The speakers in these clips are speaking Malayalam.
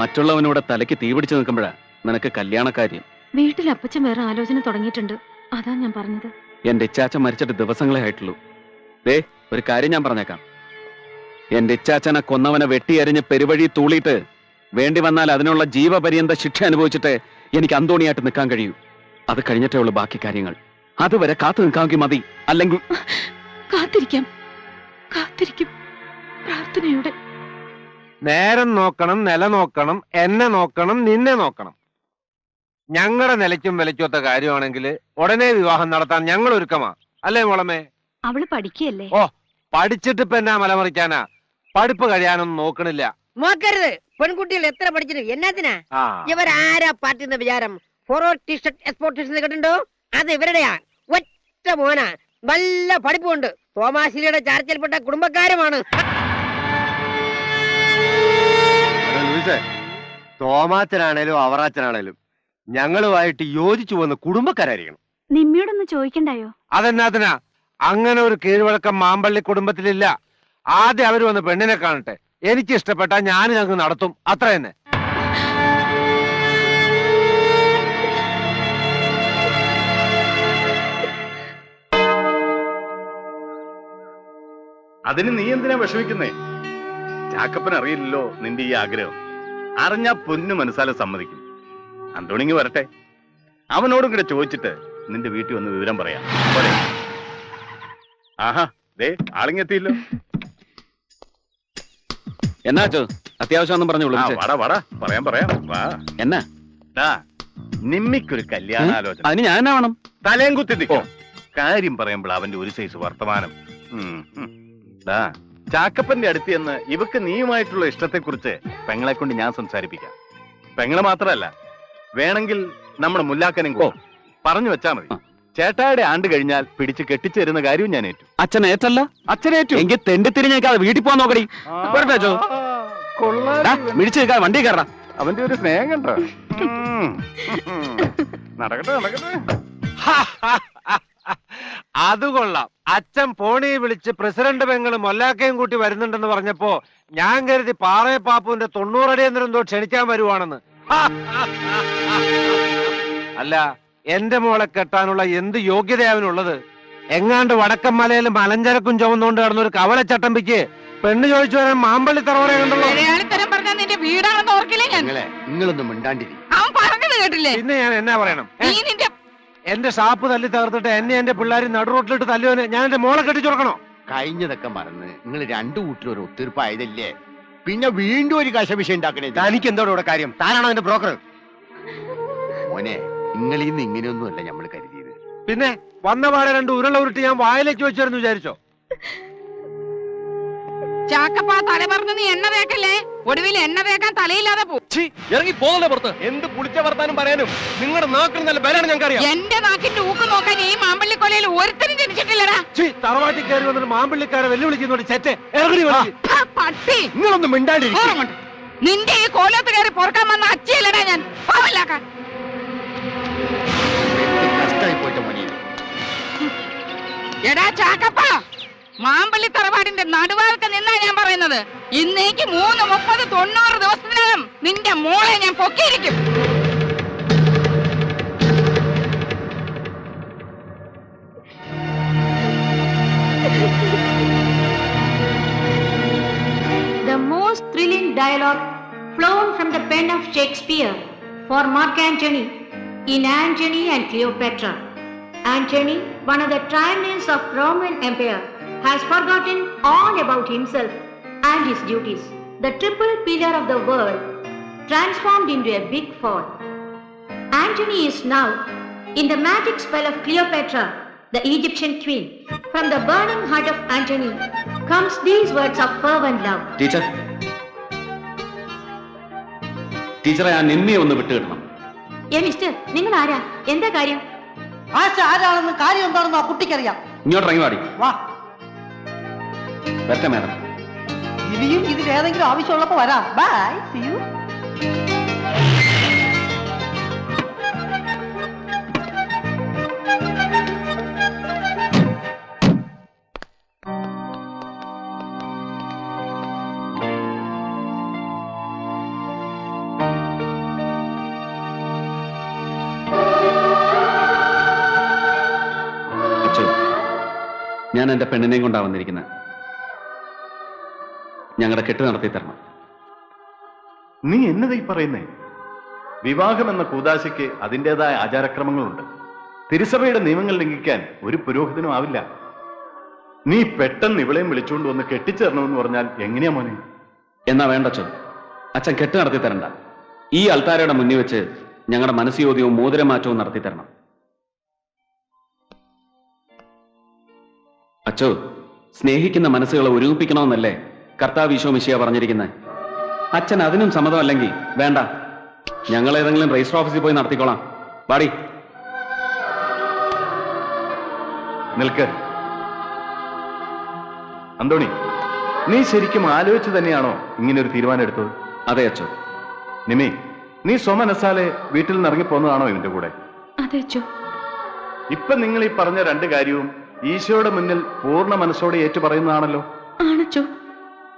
മറ്റുള്ളവനൂടെ തലയ്ക്ക് തീ പിടിച്ചു നിൽക്കുമ്പോഴാ നിനക്ക് കല്യാണക്കാര്യം. വീട്ടിൽ അപ്പച്ചൻ വേറെ ആലോചന തുടങ്ങിയിട്ടുണ്ട്. അതാ ഞാൻ പറഞ്ഞത്. എന്റെ ഇച്ചാച്ചൻ മരിച്ചിട്ട് ദിവസങ്ങളെ ആയിട്ടുള്ളൂ. ദേ ഒരു കാര്യം ഞാൻ പറഞ്ഞേക്കാം. എന്റെ ഇച്ചാച്ചനെ കൊന്നവനെ വെട്ടിയരിഞ്ഞ് പെരുവഴി തൂളിയിട്ട് വേണ്ടി വന്നാൽ അതിനുള്ള ജീവപര്യന്ത ശിക്ഷ അനുഭവിച്ചിട്ട് എനിക്ക് അന്തോണിയായിട്ട് നിൽക്കാൻ കഴിയൂ. അത് കഴിഞ്ഞിട്ടേ ഉള്ളൂ ബാക്കി കാര്യങ്ങൾ. അതുവരെ കാത്തു നിൽക്കാമെങ്കിൽ മതി. അല്ലെങ്കിൽ കാത്തിരിക്കാം, കാത്തിരിക്കും പ്രാർത്ഥനയോടെ. നേരം നോക്കണം, നില നോക്കണം, എന്നെ നോക്കണം, നിന്നെ നോക്കണം. ഞങ്ങളുടെ നിലയ്ക്കും വിലയ്ക്കൊത്ത കാര്യമാണെങ്കിൽ ഉടനെ വിവാഹം നടത്താൻ ഞങ്ങൾ ഒരുക്കമാ. അല്ലേ മോളമ്മേ? അവള് പഠിക്കല്ലേ? ഓ, പഠിച്ചിട്ട് ഇപ്പൊ എന്നാ മലമറിക്കാനാ? പഠിപ്പ് കഴിയാനൊന്നും നോക്കണില്ല. നോക്കരുത്. പെൺകുട്ടികൾ എത്ര പഠിച്ചിട്ട് എന്നാത്തിനാ? ഇവരാരാ പാർട്ടിന്റെ വിചാരം? ഫോർവേഡ് ടീഷർട്ട് എക്സ്പോർട്ടേഷൻ കേട്ടിട്ടുണ്ടോ? അത് ഇവരുടെയാ. ഒറ്റ മോനാ, നല്ല പഠിപ്പുണ്ട്. തോമാശ്ശേരിയുടെ ചാർച്ചയിൽപ്പെട്ട കുടുംബക്കാരുമാണ്. തോമാച്ചനാണേലും അവറാച്ചനാണേലും ഞങ്ങളുമായിട്ട് യോജിച്ചു പോകുന്ന കുടുംബക്കാരായിരിക്കണം. നിമ്മിയോടൊന്ന് ചോദിക്കണ്ടായോ? അതെന്നാത്തിനാ? അങ്ങനെ ഒരു കീഴ്വഴക്കം മാമ്പള്ളി കുടുംബത്തിലില്ല. ആദ്യം അവര് വന്ന് പെണ്ണിനെ കാണട്ടെ. എനിക്ക് ഇഷ്ടപ്പെട്ട ഞാൻ ഞങ്ങൾക്ക് നടത്തും, അത്ര തന്നെ. അതിന് നീ എന്തിനാ വിഷമിക്കുന്നേ? ചാക്കപ്പൻ അറിയില്ലല്ലോ നിന്റെ ഈ ആഗ്രഹം. അറിഞ്ഞാ പൊന്നു മനസ്സാലെ സമ്മതിക്കും. അന്തോണിങ്ങി വരട്ടെ, അവനോടും കൂടെ ചോദിച്ചിട്ട് നിന്റെ വീട്ടിൽ വന്ന് വിവരം പറയാം. പോരെ? ആഹാ, ദേ ആളിങ്ങെത്തിയില്ലോ. എന്നാച്ചോ അത്യാവശ്യം പറഞ്ഞോളൂ. വടാ പറയാം വാ. എന്നാ നിമ്മിക്കൊരു കല്യാണാലോചന. അതിന് ഞാൻ വേണം തലയും കുത്തി നിൽക്കും. കാര്യം പറയുമ്പോൾ അവന്റെ ഒരു സൈസ് വർത്തമാനം. ചാക്കപ്പന്റെ അടുത്ത് എന്ന് ഇവക്ക് നീയുമായിട്ടുള്ള ഇഷ്ടത്തെ കുറിച്ച് പെങ്ങളെ കൊണ്ട് ഞാൻ സംസാരിപ്പിക്കാം. പെങ്ങളെ മാത്രല്ല, വേണമെങ്കിൽ നമ്മുടെ മുല്ലാക്കനും പറഞ്ഞു വെച്ചാ മതി. ചേട്ടായുടെ ആണ്ട് കഴിഞ്ഞാൽ പിടിച്ച് കെട്ടിച്ചേരുന്ന കാര്യവും ഞാൻ ഏറ്റു. അച്ഛനേറ്റല്ല? അച്ഛനേറ്റു. എങ്കിൽ തെണ്ടിത്തിരിഞ്ഞേക്കാതെ വീട്ടിൽ പോകാൻ നോക്കടി. മിടിച്ചു നിൽക്കാതെ വണ്ടി കയറാം. അവന്റെ ഒരു സ്നേഹം കണ്ടോ? നടക്കട്ടെ. അത് കൊള്ളാം. അച്ഛൻ ഫോണി വിളിച്ച് പ്രസിഡന്റ് പെങ്ങള് മൊല്ലാക്കയും കൂട്ടി വരുന്നുണ്ടെന്ന് പറഞ്ഞപ്പോ ഞാൻ കരുതി പാറേ പാപ്പുവിന്റെ 90 അടി എന്തോ ക്ഷണിക്കാൻ വരുവാണെന്ന്. അല്ല, എന്റെ മോളെ കെട്ടാനുള്ള എന്ത് യോഗ്യതയാവനുള്ളത്? എങ്ങാണ്ട് വടക്കൻ മലയിൽ മലഞ്ചരക്കും ചുമന്നുകൊണ്ട് കിടന്നൊരു കവലച്ചട്ടമ്പിക്ക് പെണ്ണ് ചോദിച്ചു വരാൻ മാമ്പള്ളി തറവറയെ കണ്ടല്ലോ. നിങ്ങളൊന്നും മിണ്ടാണ്ടിരി. പിന്നെ ഞാൻ എന്നാ പറയണം? എന്റെ ഷാപ്പ് തല്ലി തകർത്തിട്ട് എന്നെ എന്റെ പിള്ളേർ നടുറോട്ടിലിട്ട് തല്ലുവന് ഞാൻ എന്റെ മോളെ കെട്ടിച്ചുറക്കണോ? കഴിഞ്ഞതൊക്കെ മറന്ന് നിങ്ങൾ രണ്ടു കൂട്ടിലും ഒരു ഒത്തീർപ്പായതല്ലേ, പിന്നെ വീണ്ടും ഒരു കശവിഷയം ഉണ്ടാക്കണേ. തനിക്ക് എന്തോടെ ഇവിടെ കാര്യം? താനാണോ എന്റെ ബ്രോക്കർ? മോനെ, നിങ്ങളിൽ നിന്ന് ഇങ്ങനെയൊന്നുമല്ല നമ്മൾ കരുതിയത്. പിന്നെ വന്ന പാടെ 2 ഉരുള ഉരുട്ടി ഞാൻ വായിലേക്ക് വെച്ചായിരുന്നു വിചാരിച്ചോ? ചാക്കപ്പാ തല പറഞ്ഞു നീ എണ്ണ തേക്കല്ലേ, ഒടുവിൽ എണ്ണ തേക്കാൻ തലയില്ലാതെ ഇറങ്ങി പോകുന്ന പുറത്ത്. എന്ത് പുളിച്ച വർത്താനം പറയാനും നിങ്ങളുടെ നാക്കിന് നല്ല ബലാണ് ഞങ്ങൾക്കറിയാം. എന്റെ നാക്കിന്റെ ഊക്ക് നോക്കാൻ ഈ മാമ്പള്ളിക്കൊലയിൽ ഒരുത്തരും ജനിച്ചിട്ടില്ലടാ. തറവാട്ടിൽ കയറി വന്നിട്ട് മാമ്പള്ളിക്കാരെ വെല്ലുവിളിക്കുന്നോട് ചെറ്റെ ഇറങ്ങി പട്ടി. നിങ്ങളൊന്നും മിണ്ടാണ്ടിരിക്കും. നിന്റെ ഈ കോലത്ത് കയറി പൊറക്കാൻ വന്ന അച്ഛയല്ലടാ ഞാൻ. പാവല്ലാക്കാൻ കഷ്ടായി പോയിട്ട് മോനെ. എടാ ചാക്കപ്പാ, മാമ്പള്ളി തറവാടിന്റെ നടുവാർക്ക് നിന്നാ ഞാൻ പറയുന്നത്. ഇന്നേക്ക് 3, 30, 90 ദിവസത്തിനകം നിന്റെ മോളെ ഞാൻ പൊക്കിയിരിക്കും. The most thrilling dialogue flown from the pen of Shakespeare for Mark Antony in Antony and Cleopatra. Antony, one of the tyrants of Roman Empire, has forgotten all about himself and his duties. The triple pillar of the world transformed into a big fall. Antony is now in the magic spell of Cleopatra, the Egyptian queen. From the burning heart of Antony comes these words of fervent love. ടീച്ചറെ ആ നിമ്മിയെ ഒന്ന് വിട്ടുകിടണം. മിസ്റ്റർ, നിങ്ങൾ ആരാ? എന്താ കാര്യം? ആരാണെന്ന് കാര്യം എന്താണെന്ന് ആ കുട്ടിക്കറിയാം. ഇങ്ങോട്ട് ഇറങ്ങി പാടി. വാ, വരട്ടെ മാഡം. ഇനിയും ഇതിൽ ഏതെങ്കിലും ആവശ്യമുള്ളപ്പോ വരാം. Bye, see you. ഞാൻ എന്റെ പെണ്ണിനെയും കൊണ്ടാ വന്നിരിക്കുന്നത്. ഞങ്ങളുടെ കെട്ട് നടത്തി തരണം. നീ എന്നതാ ഈ പറയുന്നേ? വിവാഹം എന്ന കൂദാശയ്ക്ക് അതിൻ്റെതായ ആചാരക്രമങ്ങളുണ്ട്. തിരുസഭയുടെ നിയമങ്ങൾ ലംഘിക്കാൻ ഒരു പുരോഹിതനും ആവില്ല. നീ പെട്ടെന്ന് ഇവളെയും വിളിച്ചുകൊണ്ട് വന്ന് കെട്ടിച്ചേരണമെന്ന് പറഞ്ഞാൽ എങ്ങനെയാ മോനെ? എന്നാ വേണ്ടച്ചോ, അച്ഛൻ കെട്ട് നടത്തി തരണ്ട. ഈ അൾത്താരയുടെ മുന്നിൽ വെച്ച് ഞങ്ങളുടെ മനസ്സുയോദ്യവും മോതിരമാറ്റവും നടത്തി തരണം. അച്ചോ, സ്നേഹിക്കുന്ന മനസ്സുകളെ ഒരുമിപ്പിക്കണമെന്നല്ലേ കർത്താവ് ഈശോ മിശിഹ പറഞ്ഞിരിക്കുന്നത്? അച്ഛൻ അതിനും സമ്മതമല്ലെങ്കിൽ വേണ്ട, ഞങ്ങൾ ഏതെങ്കിലും രജിസ്റ്റർ ഓഫീസിൽ പോയി നടത്തിക്കോളാം. പാടി നിൽക്ക്. അന്തോണി, നീ ശരിക്കും ആലോചിച്ച് തന്നെയാണോ ഇങ്ങനെ ഒരു തീരുമാനം എടുത്തത്? അതെ അച്ചോ. നിമി, നീ സ്വമനസാലെ വീട്ടിൽ നിന്ന് ഇറങ്ങിപ്പോന്നതാണോ ഇവന്റെ കൂടെ? അതെ അച്ചോ. ഇപ്പൊ നിങ്ങൾ ഈ പറഞ്ഞ രണ്ട് കാര്യവും ഈശോയുടെ മുന്നിൽ പൂർണ്ണ മനസ്സോടെ ഏറ്റു പറയുന്നതാണല്ലോ. ആണച്ചോ.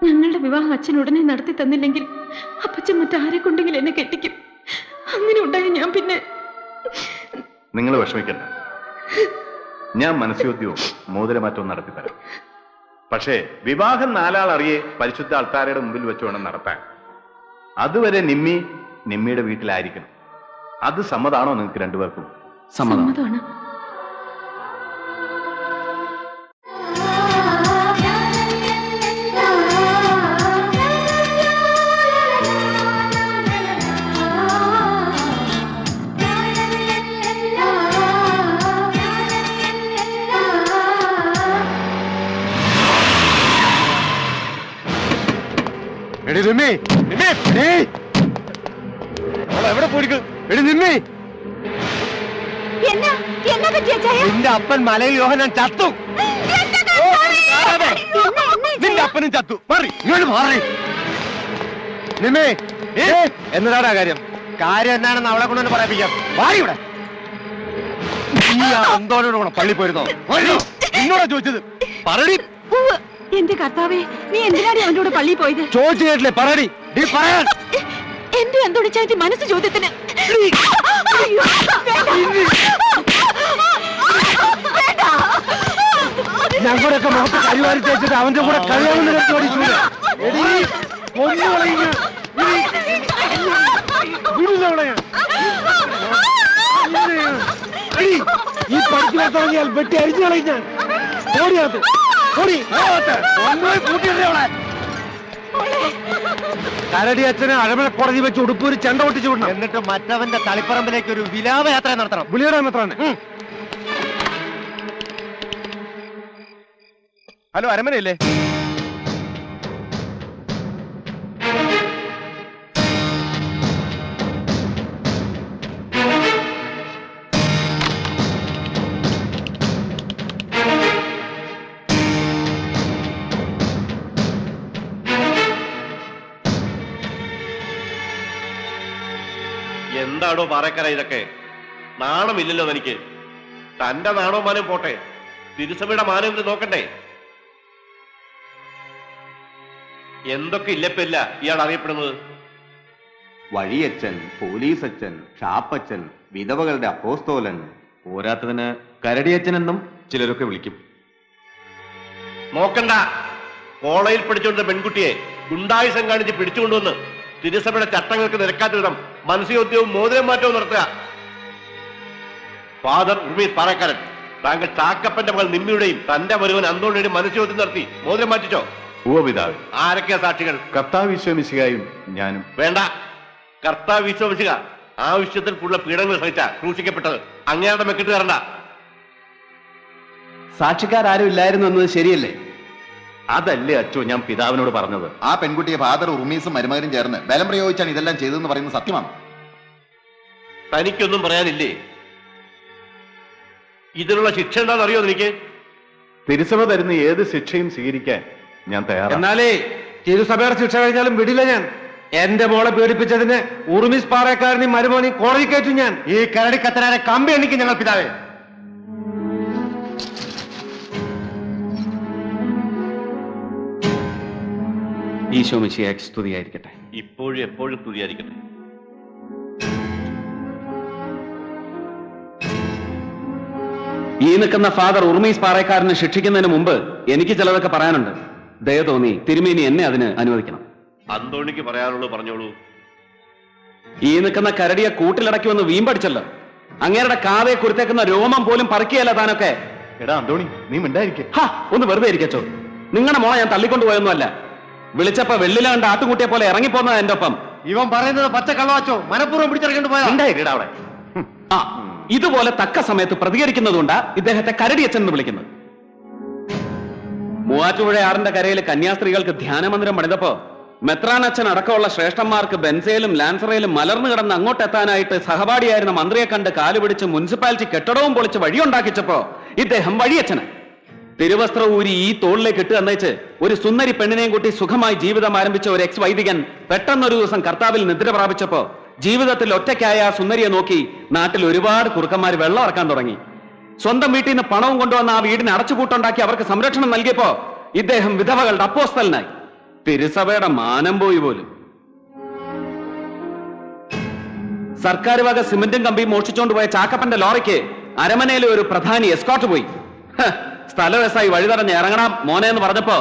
ഞങ്ങളുടെ വിവാഹം അച്ഛൻ ഉടനെ നടത്തി തന്നില്ലെങ്കിൽ അപ്പച്ചൻ മറ്റാരെ കൊണ്ടെങ്കിലും എന്നെ കെട്ടിക്കും. അങ്ങനെ ഉണ്ടായി ഞാൻ പിന്നെ. നിങ്ങൾ വിഷമിക്കണ്ട, ഞാൻ മനസ്സുദ്യവും മോതിരമാറ്റവും നടത്തിത്തരാം. പക്ഷേ വിവാഹം നാലാൾ അറിയെ പരിശുദ്ധ അൾത്താരയുടെ മുമ്പിൽ വെച്ച് വേണം നടത്താൻ. അതുവരെ നിമ്മിയുടെ വീട്ടിലായിരിക്കണം. അത് സമ്മതാണോ നിങ്ങൾക്ക് രണ്ടുപേർക്കും? സമ്മതമാണ്. എവിടെ പോയിരിക്കും? എടി നിമ്മി, നിന്റെ അപ്പൻ മലയിൽ യോഹന്നാൻ ചത്തു. നിന്റെ അപ്പനും ചത്തു. മാറി ഇങ്ങോട്ട് മാറി. നിമ്മേ, എന്നതാടാ കാര്യം? കാര്യം എന്താണെന്ന് അവളെ കൊണ്ടൊന്ന് പറയിപ്പിക്കാം. മാറി ഇവിടെ. നീ അന്തോനോട് കൂടെ പള്ളി പോയിരുന്നോ? എന്നോടാ ചോദിച്ചത്. പറടി. എന്റെ കർത്താവേ, നീ എന്തിനാണ് അവന്റെ കൂടെ പള്ളിയിൽ പോയത്? ചോദിച്ചു കേട്ടില്ലേ? പറടി. നീ പറയാൻ എന്റെ എന്തോടിച്ചാറ്റി മനസ്സ് ചോദ്യത്തിന്. ഞങ്ങളുടെയൊക്കെ മുഖത്ത് കരിവാരി തേച്ചിട്ട് അവന്റെ കൂടെ കഴിയാമെന്ന് കെട്ടോടിക്കൂല. ഈ പഠിച്ചു തുടങ്ങിയാൽ വെട്ടി അരിഞ്ഞു കളയും ഞാൻ. ഓടിയാത്ത കരടി അച്ഛനെ അഴമല കോടതി വെച്ച് ഉടുപ്പൂര് ചെണ്ട പൊട്ടിച്ചു വിടണം. എന്നിട്ട് മറ്റവന്റെ തളിപ്പറമ്പിലേക്ക് ഒരു വിലാപ യാത്ര നടത്തണം. വിളിയുടെ മെത്രാനെ. ഹലോ, അരമനയല്ലേ? എന്താണോ പാറക്കര ഇതൊക്കെ? നാണമില്ലല്ലോ എനിക്ക്. തന്റെ നാണോ മാനം പോട്ടെ, തിരുസഭയുടെ മാനം ഇത് നോക്കണ്ടേ? എന്തൊക്കെ ഇല്ലപ്പില്ല ഇയാൾ അറിയപ്പെടുന്നത്? വഴിയച്ഛൻ, പോലീസ് അച്ഛൻ, ഷാപ്പച്ചൻ, വിധവകളുടെ അപ്പോസ്തോലൻ, പോരാത്തതിന് കരടിയച്ഛനെന്നും ചിലരൊക്കെ വിളിക്കും. നോക്കണ്ട, കോളേജിൽ പഠിച്ചുകൊണ്ട പെൺകുട്ടിയെ ഗുണ്ടായുസം കാണിച്ച് പിടിച്ചുകൊണ്ടുവന്ന് തിരുസഭയുടെ ചട്ടങ്ങൾക്ക് നിരക്കാത്ത വിധം മനസ്സുയോദ്യവും മോതിരം മാറ്റവും നടത്തുക. ഫാദർ ഉർമീസ് പാറക്കാരൻ, താങ്കൾ ചാക്കപ്പന്റെ മകൾ നിമ്മിയുടെയും തന്റെ വരുവൻ അന്തോണിയുടെയും മനസ്സുയോദ്യം നടത്തി മോതിരം മാറ്റിച്ചോ? ഉപപിതാവ്. ആരൊക്കെയാ സാക്ഷികൾ? കർത്താവ് ഈശോ മിശിഹായും ഞാനും. വേണ്ട, കർത്താവ് ഈശോ മിശിഹ ആവശ്യത്തിൽ കൂടുതൽ പീഡനങ്ങൾ സഹിച്ച ക്രൂശിക്കപ്പെട്ടത്. അങ്ങയുടെ മെക്കിട്ട് കയറണ്ട. സാക്ഷിക്കാരും ഇല്ലായിരുന്നു എന്നത് ശരിയല്ലേ? അതല്ലേ അച്ചോ ഞാൻ പിതാവിനോട് പറഞ്ഞത്. ആ പെൺകുട്ടിയെ ഫാദർ ഉർമീസും മരുമകനും ചേർന്ന് ബലം പ്രയോഗിച്ചാണ് ഇതെല്ലാം ചെയ്തതെന്ന് പറയുന്നത് സത്യമാണ്. തനിക്കൊന്നും പറയാനില്ലേ? ഇതിനുള്ള ശിക്ഷ എന്താണെന്ന് അറിയോ എനിക്ക്? തിരുസഭ തരുന്ന ഏത് ശിക്ഷയും സ്വീകരിക്കാൻ ഞാൻ തയ്യാറാണ്. എന്നാലേ തിരുസഭയുടെ ശിക്ഷ കഴിഞ്ഞാലും വിടില്ല ഞാൻ. എന്റെ മോളെ പീഡിപ്പിച്ചതിന് ഉർമീസ് പാറക്കാരനെയും മരുമോനെയും കോടതി കയറ്റും ഞാൻ. ഈ കരടിക്കത്തനാരെ കമ്പി എണ്ണിക്കും ഞങ്ങൾ പിതാവേ. ഈശോ മിശിഹായ്ക്ക് സ്തുതിയായിരിക്കട്ടെ. ഇപ്പോഴും എപ്പോഴും സ്തുതിയായിരിക്കട്ടെ. ഈ നിൽക്കുന്ന ഫാദർ ഉർമീസ് പാറേക്കാരനെ ശിക്ഷിക്കുന്നതിന് മുമ്പ് എനിക്ക് ചിലതൊക്കെ പറയാനുണ്ട്. ദയ തോന്നി തിരുമേനി എന്നെ അതിന് അനുവദിക്കണം. അന്തോണിക്ക് പറയാനുള്ളൂ പറഞ്ഞോളൂ. ഈ നിൽക്കുന്ന കരടിയെ കൂട്ടിലടക്കി വന്ന് വീമ്പടിച്ചല്ലോ. അങ്ങേരുടെ കാതെ കുരുത്തേക്കുന്ന രോമം പോലും പറിക്കുകയല്ല താനൊക്കെ. എടാ അന്തോണി, നീ മിണ്ടായിരിക്കെ. ഒന്ന് വെറുതെ ഇരിക്കച്ചോ. നിങ്ങളുടെ മോളെ ഞാൻ തള്ളിക്കൊണ്ടുപോയൊന്നുമല്ല. വിളിച്ചപ്പോ വെള്ളില കണ്ട ആട്ടുകുട്ടിയെ പോലെ ഇറങ്ങിപ്പോന്നതാ എന്റെ ഒപ്പം. ഇവൻ പറയുന്നത് പച്ച കള്ളവാച്ചോ, മനഃപൂർവ്വം പിടിച്ചിറക്കേണ്ടി പോയാ. ഉണ്ടായിട്ടാ അവിടെ. ഇതുപോലെ തക്ക സമയത്ത് പ്രതികരിക്കുന്നതുകൊണ്ടാ ഇദ്ദേഹത്തെ കരടിയച്ഛൻ എന്ന് വിളിക്കുന്നത്. മൂവാറ്റുപുഴ ആറിന്റെ കരയിൽ കന്യാസ്ത്രീകൾക്ക് ധ്യാനമന്ദിരം പണിതപ്പോ മെത്രാനച്ഛൻ അടക്കമുള്ള ശ്രേഷ്ഠന്മാർക്ക് ബെൻസയിലും ലാൻസറയിലും മലർന്നു കിടന്ന് അങ്ങോട്ടെത്താനായിട്ട് സഹപാഠിയായിരുന്ന മന്ത്രിയെ കണ്ട് കാലുപിടിച്ച് മുനിസിപ്പാലിറ്റി കെട്ടിടവും പൊളിച്ച് വഴിയുണ്ടാക്കിച്ചപ്പോ ഇദ്ദേഹം വഴിയച്ഛന് തിരുവസ്ത്ര ഊരി ഈ തോളിലേക്ക് ഇട്ട് തന്നേച്ച് ഒരു സുന്ദരി പെണ്ണിനെയും കൂട്ടി സുഖമായി ജീവിതം ആരംഭിച്ച ഒരു എക്സ് വൈദികൻ പെട്ടെന്നൊരു ദിവസം കർത്താവിൽ നിദ്ര പ്രാപിച്ചപ്പോ ജീവിതത്തിൽ ഒറ്റയ്ക്കായ ആ സുന്ദരിയെ നോക്കി നാട്ടിൽ ഒരുപാട് കുറുക്കന്മാർ വെള്ളം ഇറക്കാൻ തുടങ്ങി. സ്വന്തം വീട്ടിൽ നിന്ന് പണവും കൊണ്ടുവന്ന ആ വീടിന് അടച്ചുപൂട്ടുണ്ടാക്കി അവർക്ക് സംരക്ഷണം നൽകിയപ്പോ ഇദ്ദേഹം വിധവകളുടെ അപ്പോസ്തലനായി. തിരുസഭയുടെ മാനം പോയി പോലും. സർക്കാർ വക സിമന്റും കമ്പിയും മോഷിച്ചുകൊണ്ട് പോയ ചാക്കപ്പന്റെ ലോറിക്ക് അരമനയിലെ ഒരു പ്രധാനി എസ്കോർട്ട് പോയി. സ്ഥലവസായി വഴിതടഞ്ഞ് ഇറങ്ങണം മോനെ എന്ന് പറഞ്ഞപ്പോ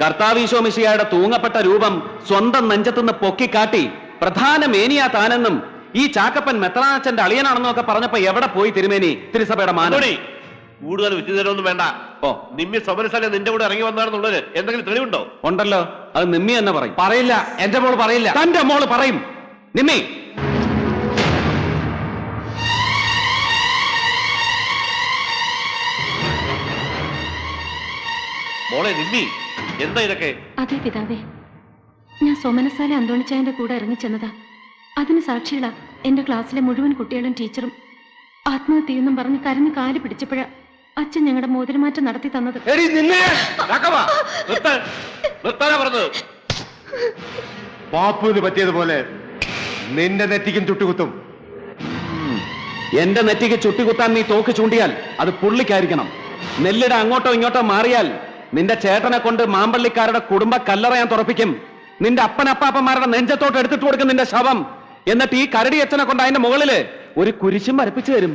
കർത്താവീശോ മിശിഹായുടെ തൂങ്ങപ്പെട്ട രൂപം സ്വന്തം നെഞ്ചത്തുനിന്ന് പൊക്കിക്കാട്ടി പ്രധാന മേനിയാ താനെന്നും ഈ ചാക്കപ്പൻ മെത്രാനച്ഛന്റെ അളിയനാണെന്നൊക്കെ പറഞ്ഞപ്പോ എവിടെ പോയി തിരുമേനി തിരുസഭയുടെ മാനം? കൂടുതൽ വിദ്യുതരൊന്നും വേണ്ട. നിമ്മി സമരശാല നിന്റെ കൂടെ ഇറങ്ങി വന്നാണെന്നുള്ളത് എന്തെങ്കിലും തെളിവുണ്ടോ? ഉണ്ടല്ലോ, അത് നിമ്മി തന്നെ പറയും. പറയില്ല, എന്റെ മോള് പറയില്ല. തന്റെ മോള് പറയും. നിമ്മി, മോളെ നിമ്മി, എന്താ ഇതൊക്കെ? അതെ പിതാവേ, ഞാൻ സോമനസാലെ അന്തോണിച്ചായന്റെ കൂടെ ഇറങ്ങിച്ചെന്നതാ. അതിന് സാക്ഷികളാ എന്റെ ക്ലാസ്സിലെ മുഴുവൻ കുട്ടികളും ടീച്ചറും. ആത്മഹത്യയെന്നും പറഞ്ഞ് കരഞ്ഞ് കാല് പിടിച്ചപ്പോഴാ അച്ഛൻ ഞങ്ങളുടെ മോതിരമാറ്റം നടത്തി തന്നത്. പാപ്പുവിന് പറ്റിയതുപോലെ നിന്റെ നെറ്റിക്കും ചുട്ടുകുത്തും. എന്റെ നെറ്റിക്ക് ചുട്ടികുത്താൻ നീ തോക്ക് ചൂണ്ടിയാൽ അത് പുള്ളിക്കായിരിക്കണം. നെല്ലിട അങ്ങോട്ടോ ഇങ്ങോട്ടോ മാറിയാൽ നിന്റെ ചേട്ടനെ കൊണ്ട് മാമ്പള്ളിക്കാരുടെ കുടുംബ കല്ലറ ഞാൻ തുറപ്പിക്കും. നിന്റെ അപ്പനപ്പാപ്പന്മാരുടെ നെഞ്ചത്തോട്ട് എടുത്തിട്ട് കൊടുക്കും നിന്റെ ശവം. എന്നിട്ട് ഈ കരടി അച്ഛനെ കൊണ്ട് അതിന്റെ മുകളില് ഒരു കുരിശും വരപ്പിച്ചു തരും.